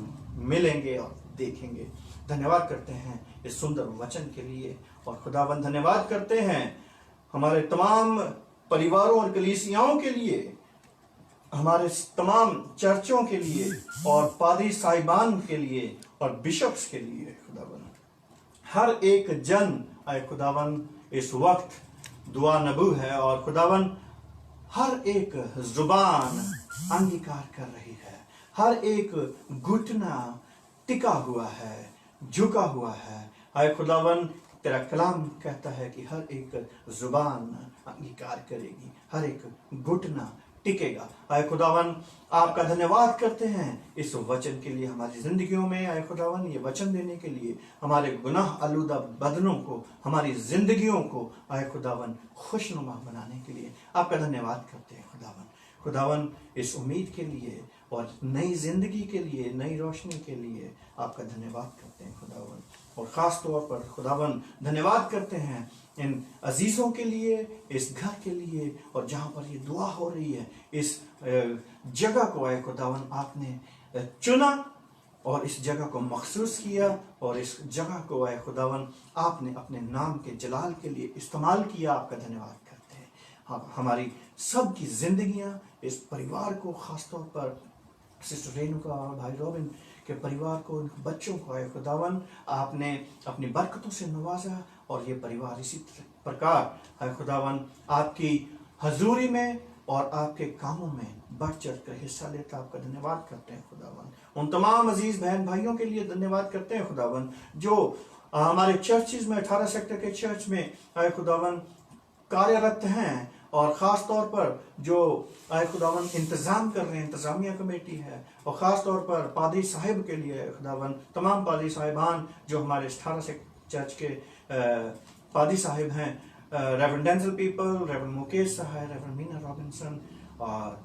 S2: मिलेंगे और देखेंगे। धन्यवाद करते हैं इस सुंदर वचन के लिए और खुदावन धन्यवाद करते हैं हमारे तमाम परिवारों और कलीसियाओं के लिए, हमारे तमाम चर्चों के लिए और पादरी साहिबान के लिए और बिशप्स के लिए खुदावन, हर एक जन आए खुदावन इस वक्त दुआ नबू है और खुदावन हर एक जुबान अंगीकार कर रही है, हर एक घुटना टिका हुआ है, झुका हुआ है। आए खुदावन तेरा कलाम कहता है कि हर एक जुबान अंगीकार करेगी, हर एक घुटना टिकेगा। आए खुदावन आपका धन्यवाद करते हैं इस वचन के लिए, हमारी जिंदगियों में आए खुदावन ये वचन देने के लिए, हमारे गुनाह आलूदा बदनों को, हमारी जिंदगियों को आए खुदावन खुशनुमा बनाने के लिए आपका धन्यवाद करते हैं खुदावन। खुदावन इस उम्मीद के लिए और नई जिंदगी के लिए, नई रोशनी के लिए आपका धन्यवाद करते हैं खुदावन। और ख़ास तौर पर खुदावन धन्यवाद करते हैं इन अजीज़ों के लिए, इस घर के लिए, और जहाँ पर ये दुआ हो रही है इस जगह को आए खुदावन आपने चुना और इस जगह को मखसूस किया और इस जगह को आए खुदावन आपने अपने नाम के जलाल के लिए इस्तेमाल किया। आपका धन्यवाद करते हैं। हाँ, हमारी सबकी जिंदगियाँ, इस परिवार को, ख़ासतौर पर सिस्टर रेणुका और भाई रॉबिन के परिवार को, उनके बच्चों को आए खुदावन आपने अपनी बरकतों से नवाजा और ये परिवार इसी प्रकार आए खुदावन आपकी हजूरी में और आपके कामों में बढ़ चढ़ कर हिस्सा लेता। आपका धन्यवाद करते हैं खुदावन। उन तमाम अजीज बहन भाइयों के लिए धन्यवाद करते हैं खुदावन जो हमारे चर्चेज में 18 सेक्टर के चर्च में आए खुदावन कार्यरत हैं और ख़ास तौर पर जो आए खुदावन इंतज़ाम कर रहे हैं, इंतज़ामिया कमेटी है, और ख़ास तौर पर पादरी साहिब के लिए खुदावन तमाम पादरी साहिबान जो हमारे 18 से चर्च के पादरी साहिब हैं, reverend Denzil People, reverend Mukesh Sahay, reverend Meena Robinson और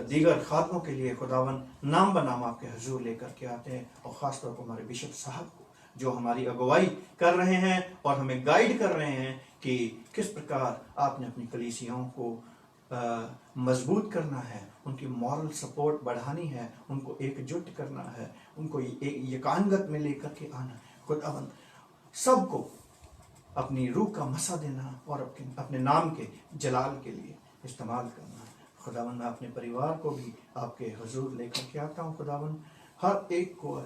S2: दीगर खातमों के लिए खुदावन नाम बनाम आपके हजूर लेकर के आते हैं। और ख़ास तौर पर हमारे बिशप साहब को जो हमारी अगुवाई कर रहे हैं और हमें गाइड कर रहे हैं कि किस प्रकार आपने अपनी कलीसियाओं को मजबूत करना है, उनकी मॉरल सपोर्ट बढ़ानी है, उनको एकजुट करना है, उनको यकानगत में लेकर के आना है। खुदावन सबको अपनी रूह का मसा देना और अपने नाम के जलाल के लिए इस्तेमाल करना। खुदावन मैं अपने परिवार को भी आपके हुजूर लेकर के आता हूँ खुदावन। हर एक को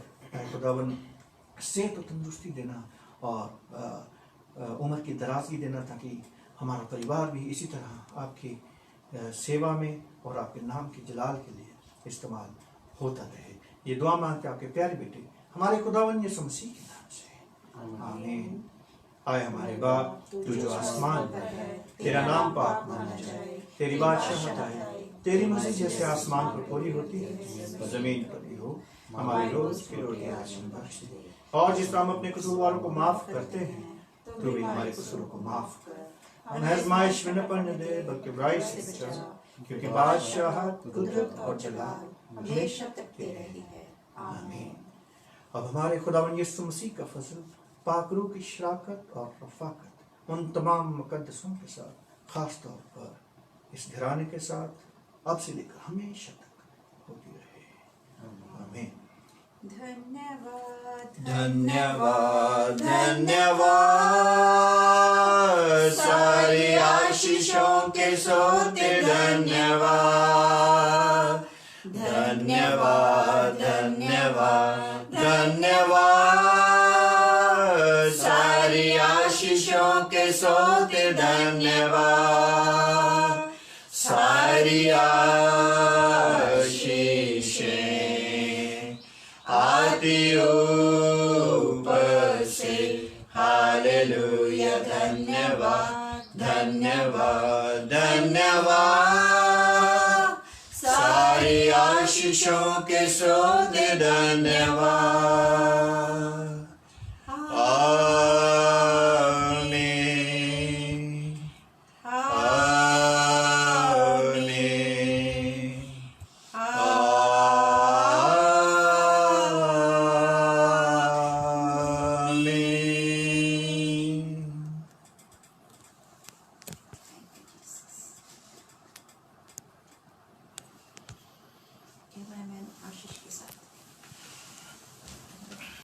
S2: खुदावन सेहत और तंदुरुस्ती देना और उम्र की दराजगी देना ताकि हमारा परिवार भी इसी तरह आपकी सेवा में और आपके नाम के जलाल के लिए इस्तेमाल होता रहे। ये दुआ मांगते आपके प्यारे बेटे हमारे खुदावन यीशु मसीह के नाम से, आमीन। आए हमारे बाप तू जो आसमान पर है, तेरा नाम पाक माना जाए, तेरी बादशाहत आए, तेरी मर्जी जैसे आसमान पर पूरी होती है और जमीन पर भी हो। हमारी रोज की रोटी आज हमें बख्श दे और जिस तरह हम अपने कसूरवारों को माफ करते हैं तो भी हमारे कसूरों को माफ कर, हमें आजमाइश में न पड़ने दे बल्कि बुराई से बचा, क्योंकि बादशाह कुदरत और जलाल हमेशा तक की रही है, आमीन। अब हमारे खुदावन यीशु मसीह का फजल, पाक रूह की शराकत और रफाकत उन तमाम मुकद्दसों के साथ, खास तौर पर इस घराने के साथ अब से लेकर हमेशा तक होती रहे, आमीन।
S3: धन्यवाद
S2: धन्यवाद धन्यवाद सारी आशीषों के सोते धन्यवाद धन्यवाद धन्यवाद धन्यवाद सारी आशीषों के सोते धन्यवाद सारी आती ऊपर से हालेलुया धन्यवाद धन्यवाद धन्यवाद सारी आशीषों के सोते धन्यवाद, आमीन आमीन
S3: आशीष के साथ